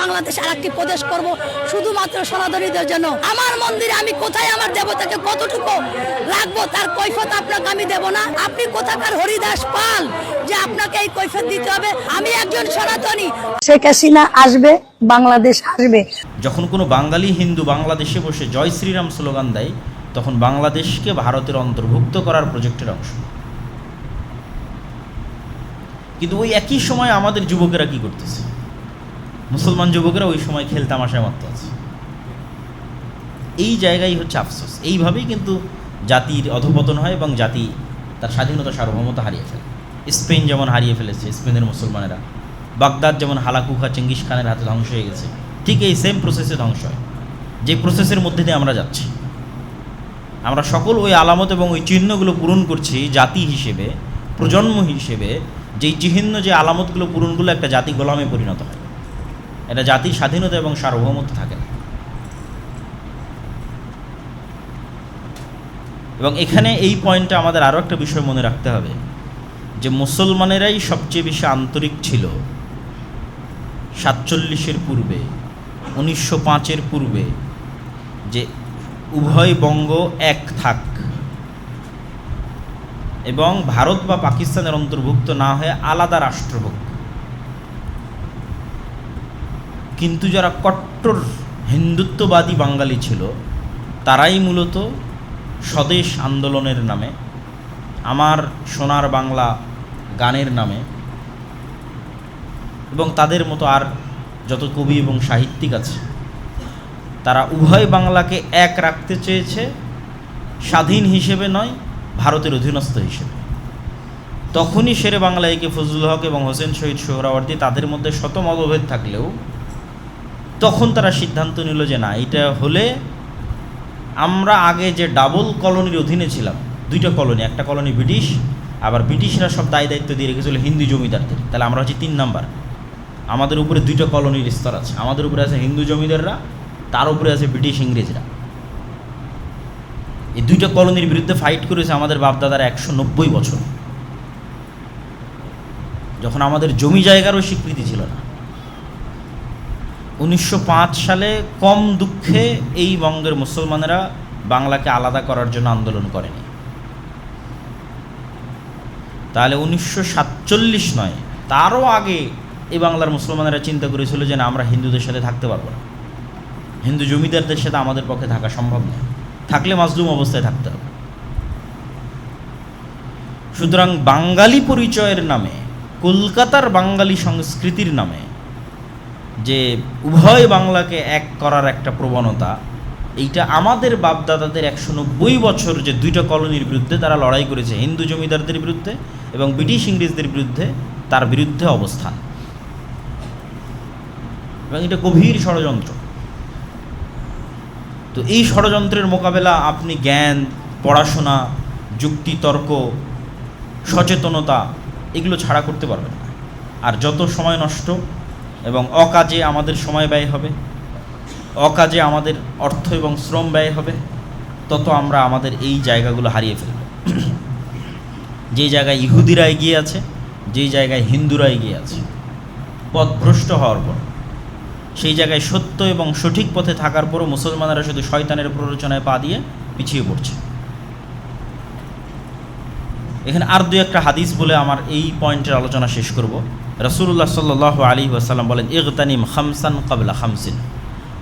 বাংলাদেশ আরেকটি প্রদেশ করব শুধুমাত্র সনাতনীদের জন্য। আমার মন্দিরে আমি কোথায় আমার দেবতাকে কতটুকু রাখবো তার কৈফিয়ত আপনাকে আমি দেব না। আপনি কোথাকার হরিদাস পাল যে আপনাকে এই কৈফিয়ত দিতে হবে? আমি একজন সনাতনী। শেখ হাসিনা আসবে, বাংলাদেশ আসবে। যখন কোনো বাঙালি হিন্দু বাংলাদেশে বসে জয় শ্রীরাম স্লোগান দেয়, তখন বাংলাদেশকে ভারতের অন্তর্ভুক্ত করার প্রজেক্টের অংশ। কিন্তু ওই একই সময় আমাদের যুবকেরা কি করতেছে? মুসলমান যুবকেরা ওই সময় খেলতামাশায় মত্ত আছে। এই জায়গায় হচ্ছে আফসোস। এইভাবেই কিন্তু জাতির অধঃপতন হয় এবং জাতি তার স্বাধীনতা সার্বভৌমতা হারিয়ে ফেলে। স্পেন যেমন হারিয়ে ফেলেছে স্পেনের মুসলমানেরা, বাগদাদ যেমন হালাকুখা চেঙ্গিস খানের হাতে ধ্বংস হয়ে গেছে, ঠিক এই সেম প্রসেসে ধ্বংস হয়, যে প্রসেসের মধ্যে দিয়ে আমরা যাচ্ছি। আমরা সকল ওই আলামত এবং ওই চিহ্নগুলো পূরণ করছি জাতি হিসেবে, প্রজন্ম হিসেবে। যেই চিহ্ন, যে আলামতগুলো পূরণগুলো একটা জাতি গোলামে পরিণত হয়, এটা জাতির স্বাধীনতা এবং সার্বভৌমত্ব থাকে না। এবং এখানে এই পয়েন্টে আমাদের আরও একটা বিষয় মনে রাখতে হবে, যে মুসলমানেরাই সবচেয়ে বেশি আন্তরিক ছিল 47-এর পূর্বে, 1905-এর পূর্বে, যে উভয় বঙ্গ এক থাক এবং ভারত বা পাকিস্তানের অন্তর্ভুক্ত না হয়ে আলাদা রাষ্ট্র হোক। কিন্তু যারা কট্টর হিন্দুত্ববাদী বাঙালি ছিল, তারাই মূলত স্বদেশ আন্দোলনের নামে, আমার সোনার বাংলা গানের নামে, এবং তাদের মতো আর যত কবি এবং সাহিত্যিক আছে, তারা উভয় বাংলাকে এক রাখতে চেয়েছে, স্বাধীন হিসেবে নয়, ভারতের অধীনস্থ হিসেবে। তখনই শেরে বাংলা একে ফজলুল হক এবং হোসেন শহীদ সোহরাওয়ার্দী, তাদের মধ্যে শত মতভেদ থাকলেও তখন তারা সিদ্ধান্ত নিল যে না, এটা হলে আমরা আগে যে ডাবল কলোনির অধীনে ছিলাম, দুইটা কলোনি, একটা কলোনি ব্রিটিশ, আবার ব্রিটিশরা সব দায় দায়িত্ব দিয়ে রেখেছিল হিন্দু জমিদারদের, তাহলে আমরা হচ্ছে 3 নাম্বার। আমাদের উপরে 2টা কলোনির স্তর আছে, আমাদের উপরে আছে হিন্দু জমিদাররা, তার উপরে আছে ব্রিটিশ ইংরেজরা। এই 2টা কলোনির বিরুদ্ধে ফাইট করেছে আমাদের বাপদাদারা 190 বছর, যখন আমাদের জমি জায়গারও স্বীকৃতি ছিল না। 1905 সালে কম দুঃখে এই বঙ্গের মুসলমানেরা বাংলাকে আলাদা করার জন্য আন্দোলন করেনি। তাহলে 1947 নয়, তারও আগে এই বাংলার মুসলমানেরা চিন্তা করেছিল যে না, আমরা হিন্দুদের সাথে থাকতে পারবো না, হিন্দু জমিদারদের সাথে আমাদের পক্ষে থাকা সম্ভব নয়, থাকলে মাজলুম অবস্থায় থাকতে হবে। সুতরাং বাঙালি পরিচয়ের নামে, কলকাতার বাঙালি সংস্কৃতির নামে যে উভয় বাংলাকে এক করার একটা প্রবণতা, এইটা আমাদের বাপদাদাদের 190 বছর যে 2টা কলোনির বিরুদ্ধে তারা লড়াই করেছে, হিন্দু জমিদারদের বিরুদ্ধে এবং ব্রিটিশ ইংরেজদের বিরুদ্ধে, তার বিরুদ্ধে অবস্থান। এবং এটা গভীর ষড়যন্ত্র। তো এই ষড়যন্ত্রের মোকাবেলা আপনি জ্ঞান, পড়াশোনা, যুক্তি, তর্ক, সচেতনতা এগুলো ছাড়া করতে পারবেন না। আর যত সময় নষ্ট এবং অকাজে আমাদের সময় ব্যয় হবে, অকাজে আমাদের অর্থ এবং শ্রম ব্যয় হবে, তত আমরা আমাদের এই জায়গাগুলো হারিয়ে ফেলব। যেই জায়গায় ইহুদিরা এগিয়ে আছে, যেই জায়গায় হিন্দুরা এগিয়ে আছে, পথভ্রষ্ট হওয়ার পর, সেই জায়গায় সত্য এবং সঠিক পথে থাকার পরও মুসলমানেরা শুধু শয়তানের প্ররোচনায় পা দিয়ে পিছিয়ে পড়ছে। এখানে আর 2-একটা হাদিস বলে আমার এই পয়েন্টের আলোচনা শেষ করব। রাসূলুল্লাহ সাল্লাল্লাহু আলাইহি ওয়াসাল্লাম বলেন, ইগতানিম খামসান ক্বাবলা খামসিন,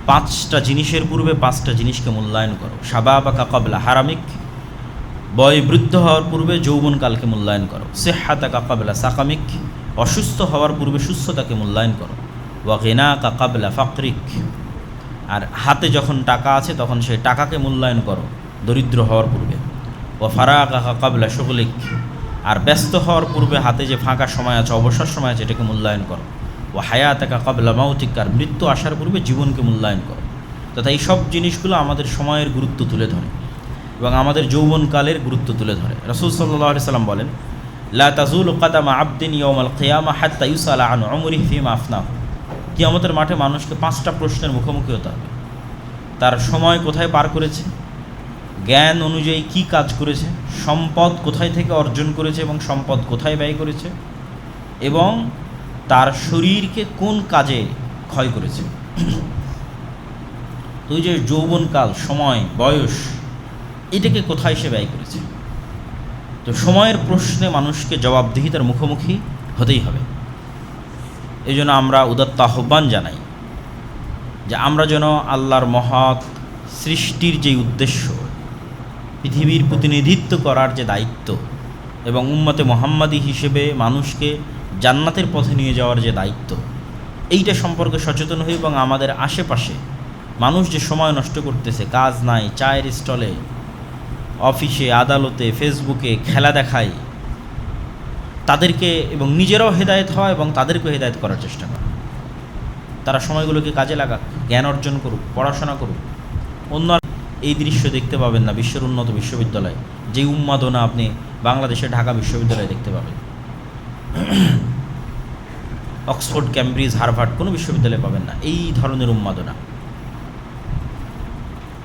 5টা জিনিসের পূর্বে 5টা জিনিসকে মূল্যায়ন করো। শাবাবাকা ক্বাবলা হারামিক, বয় বৃদ্ধ হওয়ার পূর্বে যৌবনকালকে মূল্যায়ন করো। সিহহাতাকা ক্বাবলা সাকামিক, অসুস্থ হওয়ার পূর্বে সুস্থতাকে মূল্যায়ন করো। ওয়া গিনাকা ক্বাবলা ফাকরিক, আর হাতে যখন টাকা আছে তখন সেই টাকাকে মূল্যায়ন করো দরিদ্র হওয়ার পূর্বে। ওয়া ফারাগাকা ক্বাবলা শুগলিক, আর ব্যস্ত হওয়ার পূর্বে হাতে যে ফাঁকা সময় আছে, অবসর সময় আছে, এটাকে মূল্যায়ন করো। ও হায়াতাকা ক্বাবলা মাউতিক, আর মৃত্যু আসার পূর্বে জীবনকে মূল্যায়ন করো। তথা এই সব জিনিসগুলো আমাদের সময়ের গুরুত্ব তুলে ধরে এবং আমাদের যৌবনকালের গুরুত্ব তুলে ধরে। রাসূল সাল্লাল্লাহু আলাইহি সাল্লাম বলেন, লা তাজুলু কাদামা আবদিন ইয়াউমাল কিয়ামা হাত্তা ইউসালা আন উমরিহি ফিমা আফনাহু। কিয়ামতের মাঠে মানুষকে 5টা প্রশ্নের মুখোমুখি হতে হবে। তার সময় কোথায় পার করেছে, জ্ঞান অনুযায়ী কি কাজ করেছে, সম্পদ কোথায় থেকে অর্জন করেছে এবং সম্পদ কোথায় ব্যয় করেছে, এবং তার শরীরকে কোন কাজে ক্ষয় করেছে। তো ওই যে যৌবনকাল, সময়, বয়স, এটাকে কোথায় সে ব্যয় করেছে? তো সময়ের প্রশ্নে মানুষকে জবাবদিহিতার মুখোমুখি হতেই হবে। এই জন্য আমরা উদাত্ত আহ্বান জানাই যে আমরা যেন আল্লাহর মহৎ সৃষ্টির যে উদ্দেশ্য, পৃথিবীর প্রতিনিধিত্ব করার যে দায়িত্ব এবং উম্মতে মুহাম্মাদি হিসেবে মানুষকে জান্নাতের পথে নিয়ে যাওয়ার যে দায়িত্ব, এইটা সম্পর্কে সচেতন হই এবং আমাদের আশেপাশে মানুষ যে সময় নষ্ট করতেছে, কাজ নাই, চায়ের স্টলে, অফিসে, আদালতে, ফেসবুকে খেলা দেখায়, তাদেরকে এবং নিজেরাও হেদায়েত হয় এবং তাদেরকেও হেদায়েত করার চেষ্টা করে। তারা সময়গুলোকে কাজে লাগাক, জ্ঞান অর্জন করুক, পড়াশোনা করুক। অন্য এই দৃশ্য দেখতে পাবেন না বিশ্বের উন্নত বিশ্ববিদ্যালয়, যে উন্মাদনা আপনি বাংলাদেশের ঢাকা বিশ্ববিদ্যালয়ে দেখতে পাবেন। অক্সফোর্ড, ক্যামব্রিজ, হার্ভার্ড কোনো বিশ্ববিদ্যালয়ে পাবেন না এই ধরনের উন্মাদনা।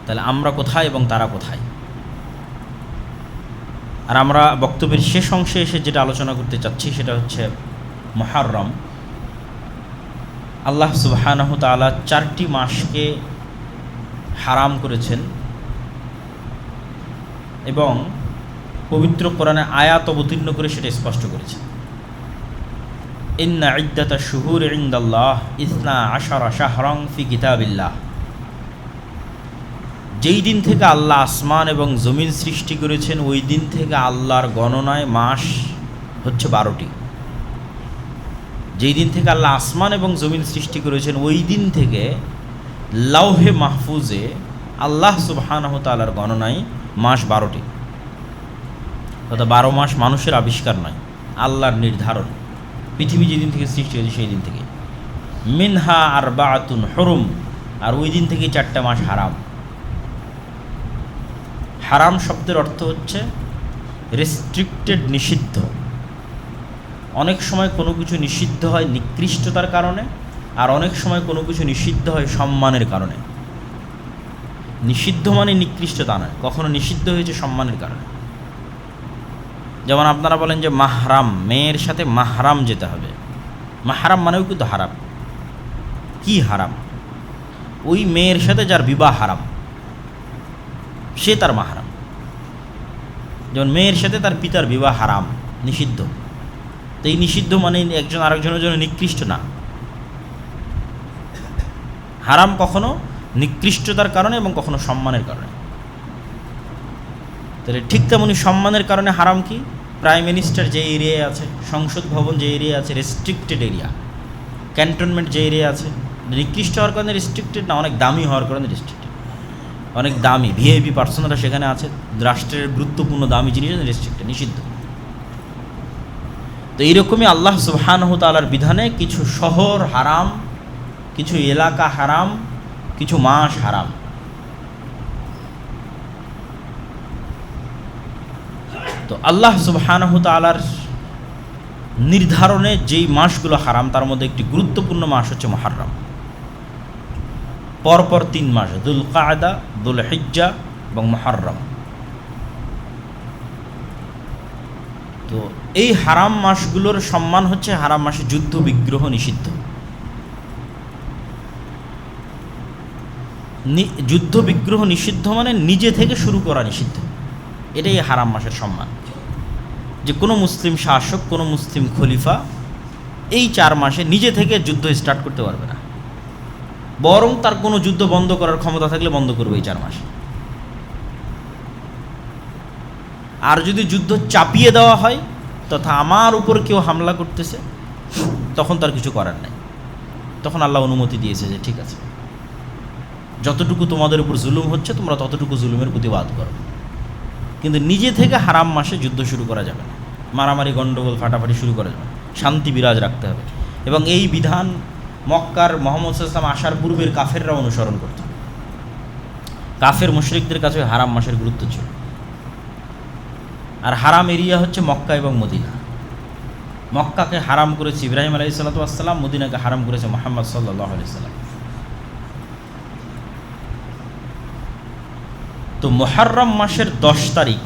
তাহলে আমরা কোথায় এবং তারা কোথায়? আর আমরা বক্তব্যের শেষ অংশে এসে যেটা আলোচনা করতে চাচ্ছি সেটা হচ্ছে মুহররম। আল্লাহ সুবহানাহু ওয়া তাআলা 4টি মাসকে হারাম করেছেন এবং পবিত্র কোরআনে আয়াত অবতীর্ণ করে সেটা স্পষ্ট করেছেন। ইন্না ইদ্দাতাশ শুহুরি ইনদাল্লাহ 12 শাহরান ফি কিতাবিল্লাহ। যেই দিন থেকে আল্লাহ আসমান এবং জমিন সৃষ্টি করেছেন ওই দিন থেকে আল্লাহর গণনায় মাস হচ্ছে 12টি। যেই দিন থেকে আল্লাহ আসমান এবং জমিন সৃষ্টি করেছেন ওই দিন থেকে লাউহে মাহফুজে আল্লাহ সুবহানাহু ওয়া তাআলার গণনায় মাস 12টি। অর্থাৎ 12 মাস মানুষের আবিষ্কার নয়, আল্লাহর নির্ধারণ। পৃথিবী যেদিন থেকে সৃষ্টি হয়েছে সেই দিন থেকে। মিনহা আরবাআতুন হুরুম, আর ওই দিন থেকে 4টা মাস হারাম। হারাম শব্দের অর্থ হচ্ছে রেস্ট্রিক্টেড, নিষিদ্ধ। অনেক সময় কোনো কিছু নিষিদ্ধ হয় নিকৃষ্টতার কারণে, আর অনেক সময় কোনো কিছু নিষিদ্ধ হয় সম্মানের কারণে। নিষিদ্ধ মানে নিকৃষ্টতা নয়, কখনো নিষিদ্ধ হয়েছে সম্মানের কারণে। যেমন আপনারা বলেন যে মাহরাম, মেয়ের সাথে মাহরাম যেতে হবে। মাহরাম মানেও কিন্তু হারাম। কি হারাম? ওই মেয়ের সাথে যার বিবাহ হারাম সে তার মাহরাম। যেমন মেয়ের সাথে তার পিতার বিবাহ হারাম, নিষিদ্ধ। তো এই নিষিদ্ধ মানে একজন আরেকজনের জন্য নিকৃষ্ট না। হারাম কখনো নিকৃষ্টতার কারণে এবং কখনো সম্মানের কারণে। তাহলে ঠিক তেমনি সম্মানের কারণে হারাম কি? প্রাইম মিনিস্টার যে এরিয়ায় আছে, সংসদ ভবন যে এরিয়া আছে, রেস্ট্রিক্টেড এরিয়া। ক্যান্টনমেন্ট যে এরিয়া আছে, নিকৃষ্ট হওয়ার কারণে রেস্ট্রিক্টেড না, অনেক দামি হওয়ার কারণে রেস্ট্রিক্টেড। অনেক দামি ভিআইপি পার্সনরা সেখানে আছে, রাষ্ট্রের গুরুত্বপূর্ণ দামি জিনিস রেস্ট্রিক্টেড, নিষিদ্ধ। তো এইরকমই আল্লাহ সুবহানাহু ওয়া তাআলার বিধানে কিছু শহর হারাম, কিছু এলাকা হারাম, কিছু মাস হারাম। তো আল্লাহ সুবহানাহু ওয়া তাআলার নির্ধারণে যেই মাসগুলো হারাম তার মধ্যে একটি গুরুত্বপূর্ণ মাস হচ্ছে মুহররম। পরপর 3 মাস, যুল কায়দা, যুল হিজ্জা এবং মুহররম। তো এই হারাম মাসগুলোর সম্মান হচ্ছে, হারাম মাসে যুদ্ধ বিগ্রহ নিষিদ্ধ। যুদ্ধ বিগ্রহ নিষিদ্ধ মানে নিজে থেকে শুরু করা নিষিদ্ধ। এটাই হারাম মাসের সম্মান। যে কোনো মুসলিম শাসক, কোনো মুসলিম খলিফা এই 4 মাসে নিজে থেকে যুদ্ধ স্টার্ট করতে পারবে না, বরং তার কোনো যুদ্ধ বন্ধ করার ক্ষমতা থাকলে বন্ধ করবে এই 4 মাসে। আর যদি যুদ্ধ চাপিয়ে দেওয়া হয়, তথা আমার উপর কেউ হামলা করতেছে, তখন তার কিছু করার নাই। তখন আল্লাহ অনুমতি দিয়েছে যে ঠিক আছে, যতটুকু তোমাদের উপর জুলুম হচ্ছে তোমরা ততটুকু জুলুমের প্রতিবাদ করো। কিন্তু নিজে থেকে হারাম মাসে যুদ্ধ শুরু করা যাবে না, মারামারি, গণ্ডগোল, ফাটাফাটি শুরু করা যাবে না। শান্তি বিরাজ রাখতে হবে। এবং এই বিধান মক্কার মুহাম্মদ সাল্লাল্লাহু আলাইহি ওয়াসাল্লাম আসার পূর্বের কাফেররা অনুসরণ করত। কাফের মুশরিকদের কাছে হারাম মাসের গুরুত্ব ছিল। আর হারাম এরিয়া হচ্ছে মক্কা এবং মদিনা। মক্কাকে হারাম করেছে ইব্রাহিম আলাইহিস সালাতু ওয়াস সালাম, মদিনাকে হারাম করেছে মুহাম্মদ সাল্লাল্লাহু আলাইহি ওয়াসাল্লাম। তো মুহররম মাসের 10 তারিখ,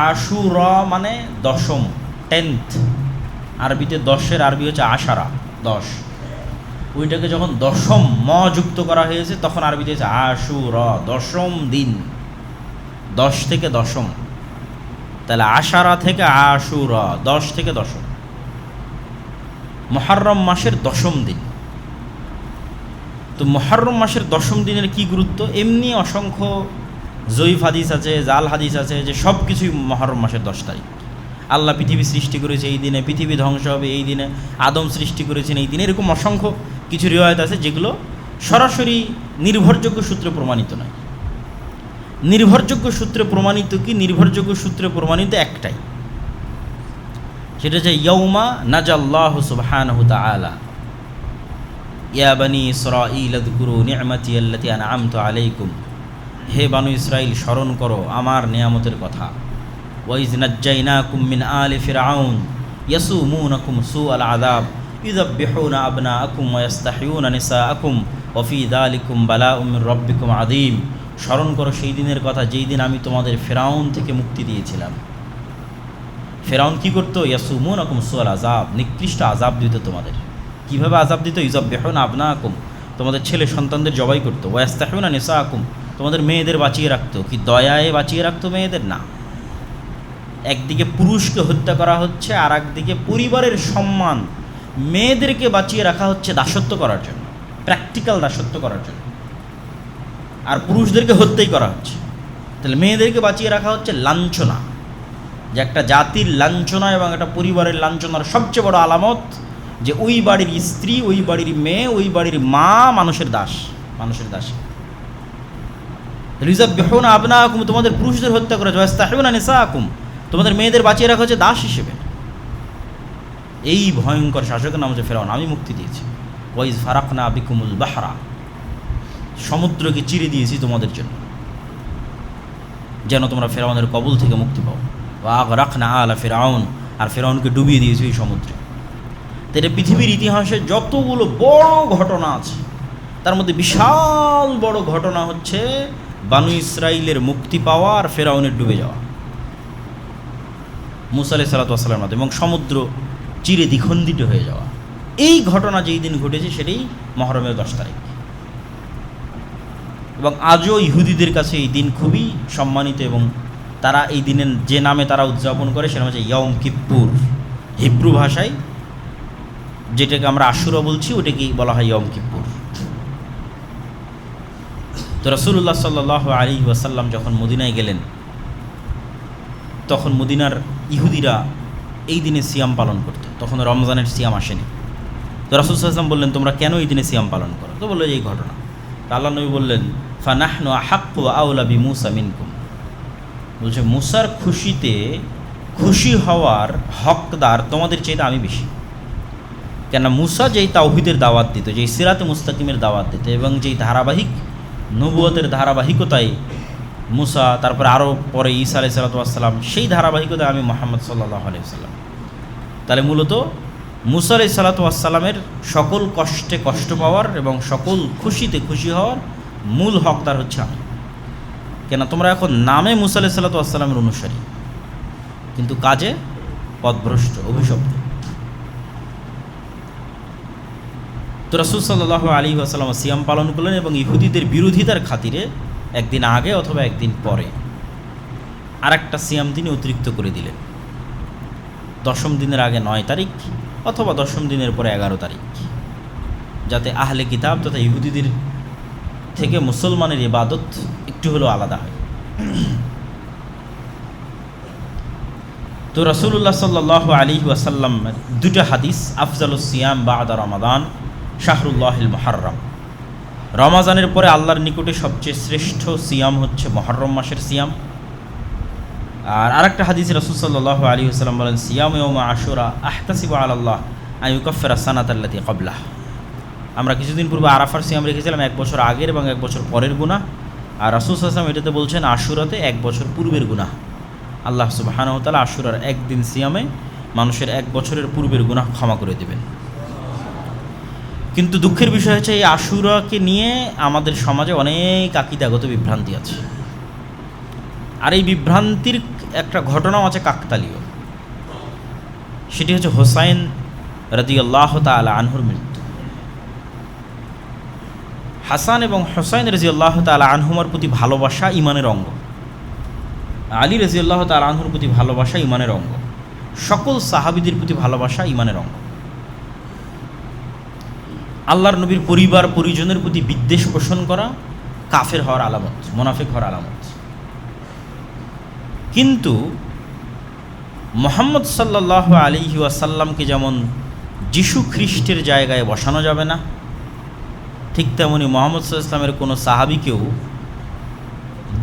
আশুরা মানে 10ম, 10th, আরবিতে 10-এর আরবি হচ্ছে আশারা, 10। ওইটাকে যখন দশম যুক্ত করা হয়েছে তখন আরবিতে হয়েছে আশুরা, দশম দিন, 10 থেকে দশম। তাহলে আশারা থেকে আশুরা, 10 থেকে দশম, মুহররম মাসের দশম দিন। তো মুহররম মাসের দশম দিনের কি গুরুত্ব? এমনি অসংখ্য জয়ীফ হাদিস আছে, জাল হাদিস আছে যে সব কিছুই মুহররম মাসের 10 তারিখ। আল্লাহ পৃথিবী সৃষ্টি করেছে এই দিনে, পৃথিবী ধ্বংস হবে এই দিনে, আদম সৃষ্টি করেছেন এই দিনে, এরকম অসংখ্য কিছু রিওয়ায়াত আছে যেগুলো সরাসরি নির্ভরযোগ্য সূত্রে প্রমাণিত নয়। নির্ভরযোগ্য সূত্রে প্রমাণিত কি? নির্ভরযোগ্য সূত্রে প্রমাণিত একটাই, সেটা হচ্ছে ইয়াউমা নাজাল্লাহু সুবহানাহু তাআলা ইয়া বানি ইসরাঈল আযকুরু নি'মাতি আল্লাতী আন'আমতু আলাইকুম, হে বানু ইসরাইল স্মরণ করো আমার নিয়ামতের কথা। ওয়া ইয নাজ্জাইনাকুম মিন আলি ফিরআউন ইয়াসুমুনাকুম সুআল আযাব ইউযাব্বিহুনা আবনাআকুম ওয়া ইস্তাহইয়ুনা নিসাআকুম ওয়া ফী যালিকুম বালাউম মির রাব্বিকুম আযীম। স্মরণ করো সেই দিনের কথা যেই দিন আমি তোমাদের ফিরআউন থেকে মুক্তি দিয়েছিলাম। ফিরআউন কি করতো? ইয়াসুমুনাকুম সুআল আযাব, নিকৃষ্ট আযাব দিত তোমাদের। কীভাবে আযাব দিত? ইউযাব্বিহুনা আবনাআকুম, তোমাদের ছেলে সন্তানদের জবাই করতো। ওয়া ইস্তাহইয়ুনা নিসাআকুম, তোমাদের মেয়েদের বাঁচিয়ে রাখতো। কি দয়ায় বাঁচিয়ে রাখতো মেয়েদের? না, একদিকে পুরুষকে হত্যা করা হচ্ছে, আর একদিকে পরিবারের সম্মান, মেয়েদেরকে বাঁচিয়ে রাখা হচ্ছে দাসত্ব করার জন্য, প্র্যাকটিক্যাল দাসত্ব করার জন্য, আর পুরুষদেরকে হত্যাই করা হচ্ছে। তাহলে মেয়েদেরকে বাঁচিয়ে রাখা হচ্ছে লাঞ্ছনা, যে একটা জাতির লাঞ্ছনা এবং একটা পরিবারের লাঞ্ছনার সবচেয়ে বড় আলামত যে ওই বাড়ির স্ত্রী, ওই বাড়ির মেয়ে, ওই বাড়ির মা মানুষের দাস, মানুষের দাস। ইউযাব্বিহুনা আবনাআকুম, তোমাদের পুরুষদের হত্যা করা, ওয়া ইস্তাহইয়ুনা নিসাআকুম, তোমাদের মেয়েদের বাঁচিয়ে রাখা হচ্ছে দাস হিসেবে। এই ভয়ঙ্কর শাসকের নাম হচ্ছে ফিরআউন। আমি মুক্তি দিয়েছি। ওয়া ইয ফারাকনা বিকুমুল বাহরা, সমুদ্রকে চিরে দিয়েছি তোমাদের জন্য, যেন তোমরা ফিরআউনের কবল থেকে মুক্তি পাও। ওয়া আগরাকনা আলা ফিরআউন, আর ফিরআউনকে ডুবিয়ে দিয়েছি এই সমুদ্রে। তো এটা পৃথিবীর ইতিহাসে যতগুলো বড় ঘটনা আছে তার মধ্যে বিশাল বড় ঘটনা হচ্ছে বানু ইসরাইলের মুক্তি পাওয়া আর ফিরআউনের ডুবে যাওয়া মূসা আলাইহিস সালাতু ওয়াস সালামের মাধ্যমে, এবং সমুদ্র চিরে দ্বিখণ্ডিত হয়ে যাওয়া। এই ঘটনা যেই দিন ঘটেছে সেটাই মুহররমের 10 তারিখ। এবং আজও ইহুদিদের কাছে এই দিন খুবই সম্মানিত, এবং তারা এই দিনের যে নামে তারা উদযাপন করে সেটা হচ্ছে ইয়ম কিপ্পুর। হিব্রু ভাষায় যেটাকে আমরা আশুরা বলছি ওটাকেই বলা হয় ইয়ম কিপ্পুর। তো রাসূলুল্লাহ সাল্লাল্লাহু আলাইহি ওয়াসাল্লাম যখন মদিনায় গেলেন তখন মদিনার ইহুদিরা এই দিনে সিয়াম পালন করত। তখন রমজানের সিয়াম আসেনি। তো রাসূল সাল্লাল্লাহু আলাইহি ওয়াসাল্লাম বললেন, তোমরা কেন এই দিনে সিয়াম পালন করো? তো বললো এই ঘটনা। তো আল্লাহ নবী বললেন, ফানাহনু আহাক্কু আওলা বিমূসা মিনকুম, বলছে মুসার খুশিতে খুশি হওয়ার হকদার তোমাদের চাইতে আমি বেশি। কেন? মুসা যেই তাওহীদের দাওয়াত দিত, যেই সিরাতে মুস্তাকিমের দাওয়াত দিত, এবং যেই ধারাবাহিক নবুয়তের ধারাবাহিকতায় মুসা, তারপরে আরও পরে ঈসা আলাইহিস সালাতু ওয়াস সালাম, সেই ধারাবাহিকতায় আমি মুহাম্মদ সাল্লাল্লাহু আলাইহি ওয়াসাল্লাম। তাহলে মূলত মুসা আলাইহিস সালাতু ওয়াস সালামের সকল কষ্টে কষ্ট পাওয়ার এবং সকল খুশিতে খুশি হওয়ার মূল হকদার হচ্ছে আমি। কেন? তোমরা এখন নামে মুসা আলাইহিস সালাতু ওয়াস সালামের অনুসারী, কিন্তু কাজে পথভ্রষ্ট, অভিশপ্ত। তো রাসূল সাল্লাল্লাহু আলাইহি ওয়াসাল্লাম সিয়াম পালন করলেন, এবং ইহুদিদের বিরোধিতার খাতিরে একদিন আগে অথবা একদিন পরে আরেকটা সিয়াম তিনি অতিরিক্ত করে দিলেন। 10ম দিনের আগে 9 তারিখ অথবা 10ম দিনের পরে 11 তারিখ, যাতে আহলে কিতাব তথা ইহুদিদের থেকে মুসলমানের ইবাদত একটু হলেও আলাদা হয়। তো রাসূলুল্লাহ সাল্লাল্লাহু আলাইহি ওয়াসাল্লাম দুটো হাদিস, আফজালুস সিয়াম বা'দা রমাদান শাহরুল্লাহিল মুহাররম, রমাজানের পরে আল্লাহর নিকটে সবচেয়ে শ্রেষ্ঠ সিয়াম হচ্ছে মুহররম মাসের সিয়াম। আর আরেকটা হাদিসে রাসূল সাল্লাল্লাহু আলাইহি ওয়াসাল্লাম বলেন, সিয়াম ইয়াউম আশুরা আহতাসিবু আলাল্লাহ আন ইউকাফিরা সানাতাল্লাতী ক্বাবলাহ। আমরা কিছুদিন পূর্বে আরাফার সিয়াম রেখেছিলাম 1 বছর আগের এবং 1 বছর পরের গুনাহ, আর রাসূল সাল্লাল্লাহু আলাইহি ওয়াসাল্লাম এটাতে বলছেন আশুরাতে 1 বছর পূর্বের গুনাহ। আল্লাহ সুবহানাহু ওয়া তাআলা আশুরার একদিন সিয়ামে মানুষের 1 বছরের পূর্বের গুনাহ ক্ষমা করে দেবেন। কিন্তু দুঃখের বিষয় হচ্ছে এই আশুরাকে নিয়ে আমাদের সমাজে অনেক আকীদাগত বিভ্রান্তি আছে, আর এই বিভ্রান্তির একটা ঘটনাও আছে কাকতালীয়। সেটি হচ্ছে হোসাইন রাদিয়াল্লাহু তাআলা আনহুর মৃত্যু। হাসান এবং হুসাইন রাদিয়াল্লাহু তাআলা আনহুমার প্রতি ভালোবাসা ঈমানের অঙ্গ, আলী রাদিয়াল্লাহু তাআলা আনহুর প্রতি ভালোবাসা ঈমানের অঙ্গ, সকল সাহাবীদের প্রতি ভালোবাসা ঈমানের অঙ্গ। আল্লাহর নবীর পরিবার পরিজনের প্রতি বিদ্বেষ পোষণ করা কাফের হওয়ার আলামত, মুনাফিক হওয়ার আলামত। কিন্তু মুহাম্মদ সাল্লাল্লাহু আলাইহি ওয়াসাল্লামকে যেমন যিশু খ্রিস্টের জায়গায় বসানো যাবে না, ঠিক তেমনি মুহাম্মদ সাল্লাল্লাহু আলাইহি ওয়াসাল্লামের কোনো সাহাবীকেও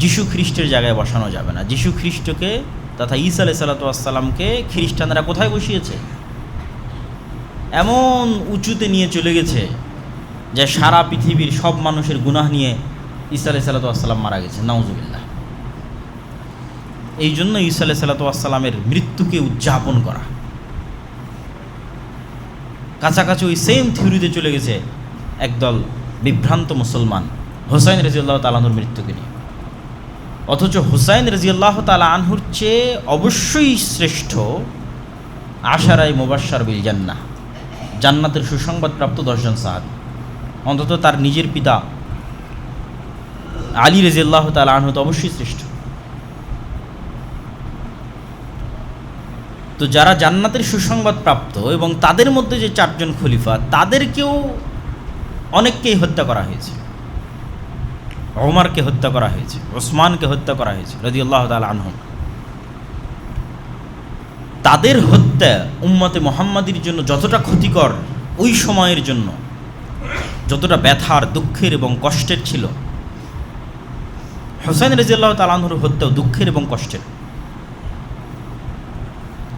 যিশু খ্রিস্টের জায়গায় বসানো যাবে না। যিশু খ্রিস্টকে তথা ঈসা আলাইহিস সালাতু ওয়াস সালামকে খ্রিস্টানরা কোথায় বসিয়েছে? এমন উঁচুতে নিয়ে চলে গেছে যে সারা পৃথিবীর সব মানুষের গুনাহ নিয়ে ঈসা আলাইহিস সালাতু ওয়াস সালাম মারা গেছে, নাউজুবিল্লাহ। এই জন্য ঈসা আলাইহিস সালাতু ওয়াস সালামের মৃত্যুকে উদযাপন করা, কাছাকাছি ওই সেম থিওরিতে চলে গেছে একদল বিভ্রান্ত মুসলমান হুসাইন রাদিয়াল্লাহু তাআলা আনহুর মৃত্যুকে নিয়ে। অথচ হুসাইন রাদিয়াল্লাহু তাআলা আনহুর চেয়ে অবশ্যই শ্রেষ্ঠ আশারায়ে মুবাশশার বিল জান্নাহ, জান্নাতের সুসংবাদপ্রাপ্ত 10 জন সাহাবী, অন্তত তার নিজের পিতা আলী রাদিয়াল্লাহু তাআলা আনহু তো অবশ্যই শ্রেষ্ঠ। তো যারা জান্নাতের সুসংবাদ প্রাপ্ত এবং তাদের মধ্যে যে 4 জন খলিফা, তাদেরকেও অনেককেই হত্যা করা হয়েছে। ওমরকে হত্যা করা হয়েছে, ওসমানকে হত্যা করা হয়েছে রাদিয়াল্লাহু তাআলা আনহুম। তাদের হত্যা উম্মতে মুহাম্মাদির জন্য যতটা ক্ষতিকর, ওই সময়ের জন্য যতটা ব্যথার, দুঃখের এবং কষ্টের ছিল, হুসাইন রাদিয়াল্লাহু তাআলা আনহুর হত্যাও দুঃখের এবং কষ্টের,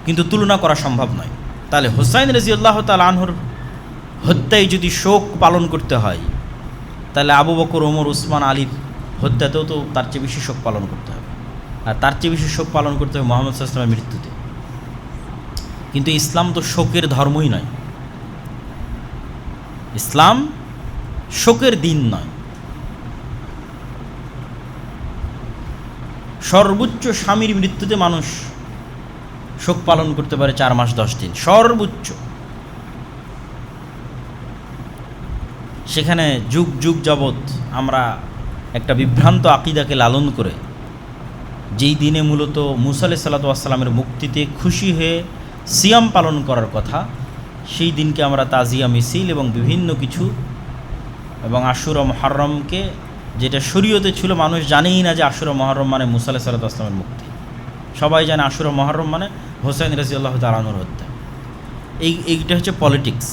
কিন্তু তুলনা করা সম্ভব নয়। তাহলে হুসাইন রাদিয়াল্লাহু তাআলা আনহুর হত্যায় যদি শোক পালন করতে হয়, তাহলে আবু বকর, ওমর, উসমান, আলীর হত্যাতেও তো তার চেয়ে বেশি শোক পালন করতে হবে, আর তার চেয়ে বেশি শোক পালন করতে হবে মুহাম্মদ সাল্লাল্লাহু আলাইহি ওয়াসাল্লামের মৃত্যুতে। কিন্তু ইসলাম তো শোকের ধর্মই নয়, ইসলাম শোকের দিন নয়। সর্বোচ্চ স্বামীর মৃত্যুতে মানুষ শোক পালন করতে পারে 4 মাস 10 দিন, সর্বোচ্চ। সেখানে যুগ যুগ যাবৎ আমরা একটা বিভ্রান্ত আকিদাকে লালন করে, যেই দিনে মূলত মুসা আলাইহিস সালাতু ওয়াস সালামের মুক্তিতে খুশি হয়ে সিয়াম পালন করার কথা, সেই দিনকে আমরা তাজিয়া মিছিল এবং বিভিন্ন কিছু, এবং আশুরা মুহররমকে, যেটা শরীয়তে ছিল, মানুষ জানেই না যে আশুরা মুহররম মানে মুসা আলাইহিস সালাতু ওয়াস সালামের মুক্তি। সবাই জানে আশুরা মুহররম মানে হুসাইন রাদিয়াল্লাহু তাআলা আনহুর হত্যা। এইটা হচ্ছে পলিটিক্স।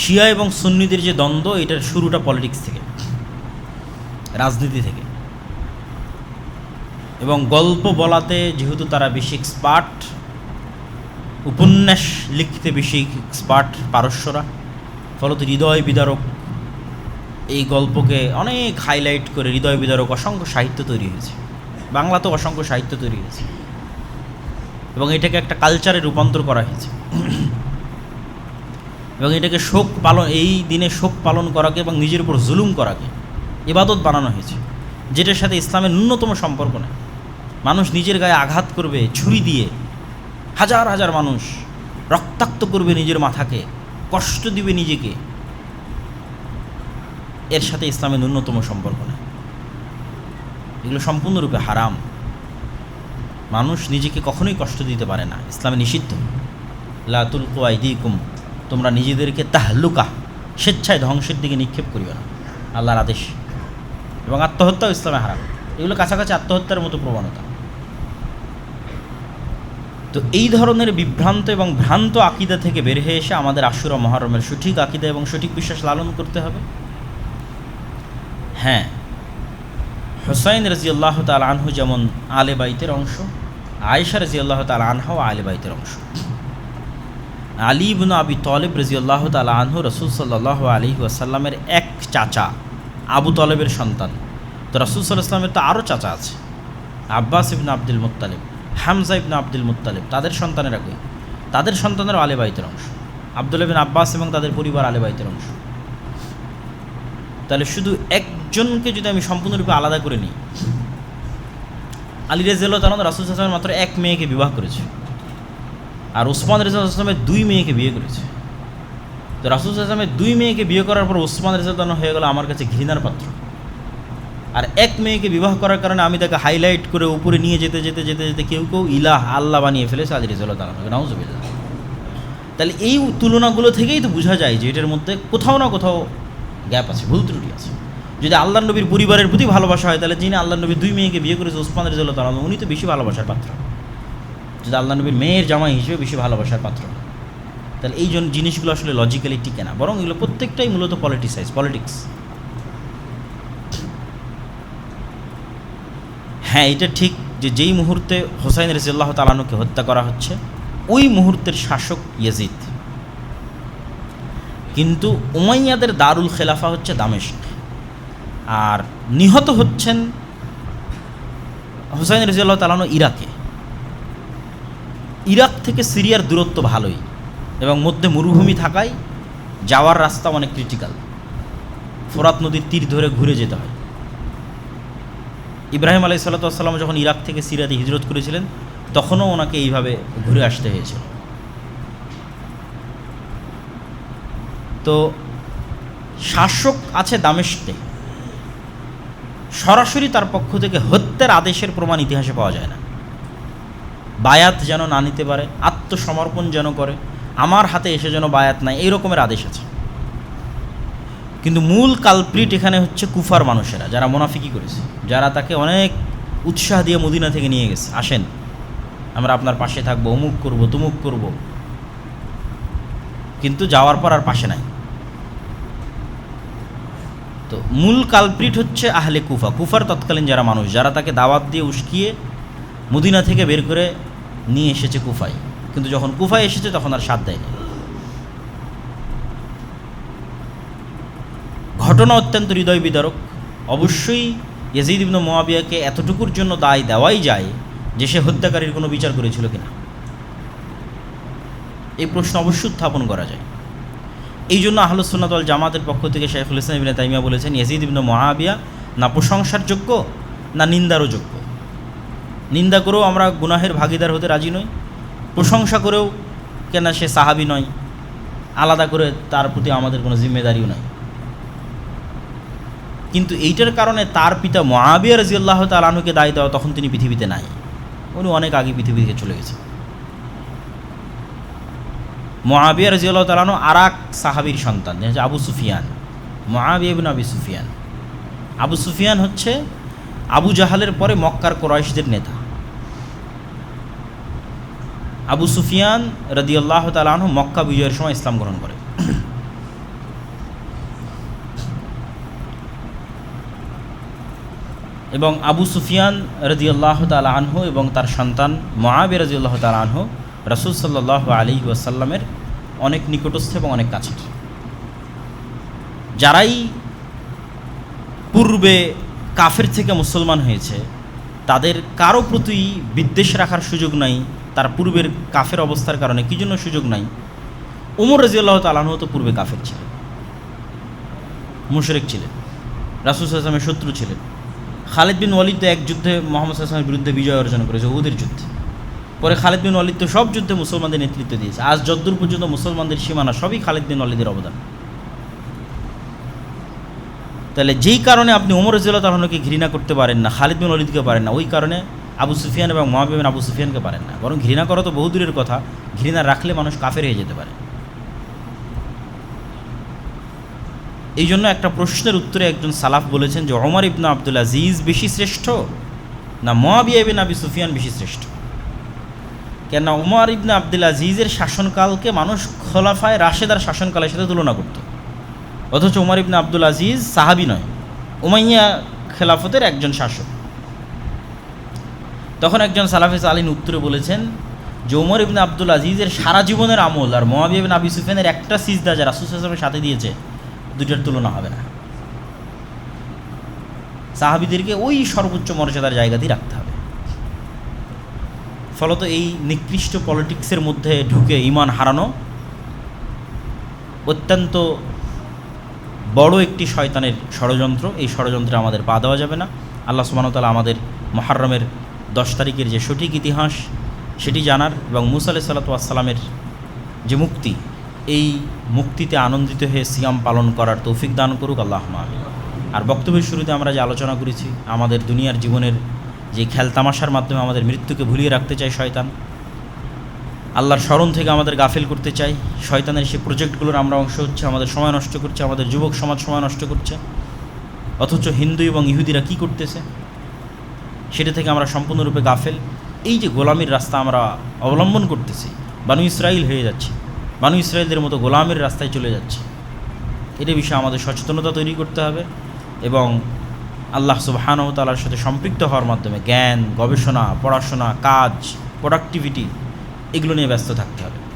শিয়া এবং সুন্নিদের যে দ্বন্দ্ব, এটার শুরুটা পলিটিক্স থেকে, রাজনীতি থেকে। এবং গল্প বলাতে যেহেতু তারা বেশি এক্সপার্ট, উপন্যাস লিখতে বেশি এক্সপার্ট পারস্যরা, ফলত হৃদয় বিদারক এই গল্পকে অনেক হাইলাইট করে হৃদয় বিদারক অসংখ্য সাহিত্য তৈরি হয়েছে, বাংলাতেও অসংখ্য সাহিত্য তৈরি হয়েছে, এবং এটাকে একটা কালচারে রূপান্তর করা হয়েছে। এবং এটাকে শোক পালন, এই দিনে শোক পালন করাকে এবং নিজের উপর জুলুম করাকে ইবাদত বানানো হয়েছে, যেটার সাথে ইসলামের ন্যূনতম সম্পর্ক নেই। মানুষ নিজের গায়ে আঘাত করবে ছুরি দিয়ে, হাজার হাজার মানুষ রক্তাক্ত করবে নিজের মাথাকে, কষ্ট দিবে নিজেকে, এর সাথে ইসলামের ন্যূনতম সম্পর্ক নেই। এগুলো সম্পূর্ণরূপে হারাম। মানুষ নিজেকে কখনোই কষ্ট দিতে পারে না, ইসলামে নিষিদ্ধ। লা তুলকু আইদিকুম, তোমরা নিজেদেরকে তাহলুকা, স্বেচ্ছায় ধ্বংসের দিকে নিক্ষেপ করিও না, আল্লাহর আদেশ। এবং আত্মহত্যাও ইসলামে হারাম। এগুলো কাছাকাছি আত্মহত্যার মতো প্রবণতা। তো এই ধরনের বিভ্রান্ত এবং ভ্রান্ত আকিদা থেকে বের হয়ে এসে আমাদের আশুরা মুহররমের সঠিক আকিদা এবং সঠিক বিশ্বাস লালন করতে হবে। হ্যাঁ, হুসাইন রাদিয়াল্লাহু তাআলা আনহু যেমন আলে বাইতের অংশ, আয়েশা রাদিয়াল্লাহু তাআলা আনহাও আলে বাইতের অংশ। আলী ইবনে আবি তালিব রাদিয়াল্লাহু তাআলা আনহু রাসূল সাল্লাল্লাহু আলাইহি ওয়াসাল্লামের এক চাচা, আবু তালেবের সন্তান। তো রাসূল সাল্লাল্লাহু আলাইহি ওয়াসাল্লামের তো আরও চাচা আছে, আব্বাস ইবনে আব্দুল মুত্তালিব, হামজা ইবনে আব্দুল মুত্তালিব, তাদের সন্তানেরা কই? তাদের সন্তানেরও আলে বাইতের অংশ। আব্দুল্লাহ বিন আব্বাস এবং তাদের পরিবার আলে বাইতের অংশ। তাহলে শুধু একজনকে যদি আমি সম্পূর্ণরূপে আলাদা করে নিই, আলী রাদিয়াল্লাহু তাআলা রাসূল সাল্লাল্লাহু আলাইহি ওয়াসাল্লাম মাত্র এক মেয়েকে বিবাহ করেছে, আর ওসমান রাদিয়াল্লাহু আনহু 2 মেয়েকে বিয়ে করেছে। তো রাসূল সাল্লাল্লাহু আলাইহি ওয়াসাল্লামের 2 মেয়েকে বিয়ে করার পর ওসমান রাদিয়াল্লাহু আনহু হয়ে গেল আমার কাছে ঘৃণার পাত্র, আর এক মেয়েকে বিবাহ করার কারণে আমি তাকে হাইলাইট করে উপরে নিয়ে যেতে যেতে যেতে যেতে কেউ কেউ ইলাহ আল্লাহ বানিয়ে ফেলেছে আলী রাদিয়াল্লাহু তাআলা, নাউজুবিল্লাহ। তাহলে এই তুলনাগুলো থেকেই তো বোঝা যায় যে এটার মধ্যে কোথাও না কোথাও গ্যাপ আছে, ভুল ত্রুটি আছে। যদি আল্লাহ নবীর পরিবারের প্রতি ভালোবাসা হয়, তাহলে যিনি আল্লাহ নবীর 2 মেয়েকে বিয়ে করেছে ওসমান রাদিয়াল্লাহু তাআলা উনি তো বেশি ভালোবাসার পাত্র, যদি আল্লাহ নবীর মেয়ের জামাই হিসেবে বেশি ভালোবাসার পাত্র। তাহলে এই জন্য জিনিসগুলো আসলে লজিক্যালি টিকে না, বরং এগুলো প্রত্যেকটাই মূলত পলিটিক্স। হ্যাঁ, এটা ঠিক যে যেই মুহূর্তে হোসাইন রাদিয়াল্লাহু তাআলা আনহুকে হত্যা করা হচ্ছে ওই মুহূর্তের শাসক ইয়াজিদ, কিন্তু উমাইয়াদের দারুল খেলাফা হচ্ছে দামেস্ক, আর নিহত হচ্ছেন হোসাইন রাদিয়াল্লাহু তাআলা আনহু ইরাকে। ইরাক থেকে সিরিয়ার দূরত্ব ভালোই, এবং মধ্যে মরুভূমি থাকায় যাওয়ার রাস্তা অনেক ক্রিটিক্যাল, ফোরাত নদীর তীর ধরে ঘুরে যেতে হয়। ইব্রাহিম আলাইহিস সালাতু ওয়াস সালাম যখন ইরাক থেকে সিরিয়াতে হিজরত করেছিলেন তখনও ওনাকে এইভাবে ঘুরে আসতে হয়েছিল। তো শাসক আছে দামেস্কে, সরাসরি তার পক্ষ থেকে হত্যার আদেশের প্রমাণ ইতিহাসে পাওয়া যায় না। বায়াত যেন না নিতে পারে, আত্মসমর্পণ যেন করে, আমার হাতে এসে যেন বায়াত নাই, এই রকমের আদেশ আছে। কিন্তু মূল কালপ্রিট এখানে হচ্ছে কুফার মানুষেরা, যারা মুনাফিকি করেছে, যারা তাকে অনেক উৎসাহ দিয়ে মদিনা থেকে নিয়ে গেছে, আসেন আমরা আপনার পাশে থাকবো, অমুক করব তুমুক করব, কিন্তু যাওয়ার পর আর পাশে নাই। তো মূল কালপ্রিট হচ্ছে আহলে কুফা, কুফার তৎকালীন যারা মানুষ, যারা তাকে দাওয়াত দিয়ে উস্কিয়ে মদিনা থেকে বের করে নিয়ে এসেছে কুফায়, কিন্তু যখন কুফায় এসেছে তখন আর সাথ দেয়নি। ঘটনা অত্যন্ত হৃদয় বিদারক। অবশ্যই ইয়াজিদ ইবনে মুআবিয়াকে এতটুকুর জন্য দায় দেওয়াই যায় যে সে হত্যাকারীর কোনো বিচার করেছিল কিনা, এই প্রশ্ন অবশ্যই উত্থাপন করা যায়। এই জন্য আহলুস সুন্নাত ওয়াল জামাতের পক্ষ থেকে শাইখুল ইসলাম ইবনে তাইমিয়া বলেছেন ইয়াজিদ ইবনে মুআবিয়া না প্রশংসার যোগ্য না নিন্দারও যোগ্য। নিন্দা করেও আমরা গুনাহের ভাগিদার হতে রাজি নই, প্রশংসা করেও কেন সে সাহাবী নয়, আলাদা করে তার প্রতি আমাদের কোনো জিম্মেদারিও নাই। কিন্তু এইটার কারণে তার পিতা মুআবিয়া রাদিয়াল্লাহু তাআলা আনহুকে দায় দেওয়া, তখন তিনি পৃথিবীতে নাই, উনি অনেক আগে পৃথিবী থেকে চলে গেছেন। মুআবিয়া রাদিয়াল্লাহু তাআলা আনহু আরেক সাহাবীর সন্তান, যে আবু সুফিয়ান, মুআবিয়া ইবনে আবি সুফিয়ান। আবু সুফিয়ান হচ্ছে আবু জাহালের পরে মক্কার কুরাইশদের নেতা। আবু সুফিয়ান রাদিয়াল্লাহু তাআলা আনহু মক্কা বিজয়ের সময় ইসলাম গ্রহণ করে। এবং আবু সুফিয়ান রাদিয়াল্লাহু তাআলা আনহু এবং তার সন্তান মুআবিয়া রাদিয়াল্লাহু তাআলা আনহু রাসূল সাল্লাল্লাহু আলাইহি ওয়াসাল্লামের অনেক নিকটস্থ এবং অনেক কাছের। যারাই পূর্বে কাফের থেকে মুসলমান হয়েছে তাদের কারো প্রতি বিদ্বেষ রাখার সুযোগ নাই, তার পূর্বের কাফের অবস্থার কারণে। কী জন্য সুযোগ নাই? ওমর রাদিয়াল্লাহু তাআলা আনহু তো পূর্বে কাফের ছিলেন, মুশরিক ছিলেন, রাসূল সাল্লাল্লাহু আলাইহি ওয়াসাল্লামের শত্রু ছিলেন। খালিদ বিন ওয়ালিদ তো এক যুদ্ধে মুহাম্মদ সাল্লাল্লাহু আলাইহি ওয়াসাল্লামের বিরুদ্ধে বিজয় অর্জন করেছে, উহুদের যুদ্ধে। পরে খালিদ বিন ওয়ালিদ তো সব যুদ্ধে মুসলমানদের নেতৃত্ব দিয়েছে। আজ যদ্দূর পর্যন্ত মুসলমানদের সীমানা সবই খালিদ বিন ওয়ালিদের অবদান। তাহলে যেই কারণে আপনি ওমর রাদিয়াল্লাহু তাআলা আনহুকে ঘৃণা করতে পারেন না, খালিদ বিন ওয়ালিদকে পারেন না, ওই কারণে আবু সুফিয়ান এবং মুআবিয়া বিন আবু সুফিয়ানকে পারেন না। বরং ঘৃণা করা তো বহু দূরের কথা, ঘৃণা রাখলে মানুষ কাফের হয়ে যেতে পারে। এই জন্য একটা প্রশ্নের উত্তরে একজন সালাফ বলেছেন যে ওমর ইবনে আব্দুল আজিজ বেশি শ্রেষ্ঠ না মুআবিয়া বিন আবি সুফিয়ান বেশি শ্রেষ্ঠ? কেন ওমর ইবনে আব্দুল আজিজের শাসনকালকে মানুষ খোলাফায়ে রাশেদার শাসনকালের সাথে তুলনা করত, অথচ ওমর ইবনে আব্দুল আজিজ সাহাবী নয়, উমাইয়া খেলাফতের একজন শাসক। তখন একজন সালাফে সালিন উত্তরে বলেছেন যে ওমর ইবনে আব্দুল আজিজের সারা জীবনের আমল আর মুআবিয়া বিন আবি সুফিয়ানের একটা সিজদা যা রাসূল সাল্লাল্লাহু আলাইহি ওয়াসাল্লামের সাথে দিয়েছে, দুইটার তুলনা হবে না। সাহাবীদেরকে ওই সর্বোচ্চ মর্যাদার জায়গাতেই রাখতে হবে। ফলত এই নিকৃষ্ট পলিটিক্সের মধ্যে ঢুকে ঈমান হারানো অত্যন্ত বড় একটি শয়তানের ষড়যন্ত্র। এই ষড়যন্ত্রে আমাদের পা দেওয়া যাবে না। আল্লাহ সুবহানাহু ওয়া তাআলা আমাদের মুহররমের 10 তারিখের যে সঠিক ইতিহাস সেটি জানার এবং মুসা আলাইহিস সালাতু ওয়াস সালামের যে মুক্তি এই মুক্তিতে আনন্দিত হয়ে সিয়াম পালন করার তৌফিক দান করুক, আল্লাহুম্মা আমিন। আর বক্তব্যের শুরুতে আমরা যে আলোচনা করেছি, আমাদের দুনিয়ার জীবনের যে খেলতামাশার মাধ্যমে আমাদের মৃত্যুকে ভুলিয়ে রাখতে চায় শয়তান, আল্লাহর স্মরণ থেকে আমাদের গাফিল করতে চাই, শয়তানের সেই প্রজেক্টগুলোর আমরা অংশ হচ্ছে, আমাদের সময় নষ্ট করছে, আমাদের যুবক সমাজ সময় নষ্ট করছে। অথচ হিন্দু এবং ইহুদিরা কি করতেছে সেটা থেকে আমরা সম্পূর্ণরূপে গাফেল। এই যে গোলামির রাস্তা আমরা অবলম্বন করতেছি, বানু ইসরাইল হয়ে যাচ্ছে, বানু ইসরাইলদের মতো গোলামের রাস্তায় চলে যাচ্ছে। এটা বিষয়ে আমাদের সচেতনতা তৈরি করতে হবে এবং আল্লাহ সুবহানাহু ওয়া তাআলার সাথে সম্পৃক্ত হওয়ার মাধ্যমে জ্ঞান, গবেষণা, পড়াশোনা, কাজ, প্রোডাক্টিভিটি এগুলো নিয়ে ব্যস্ত থাকতে হবে।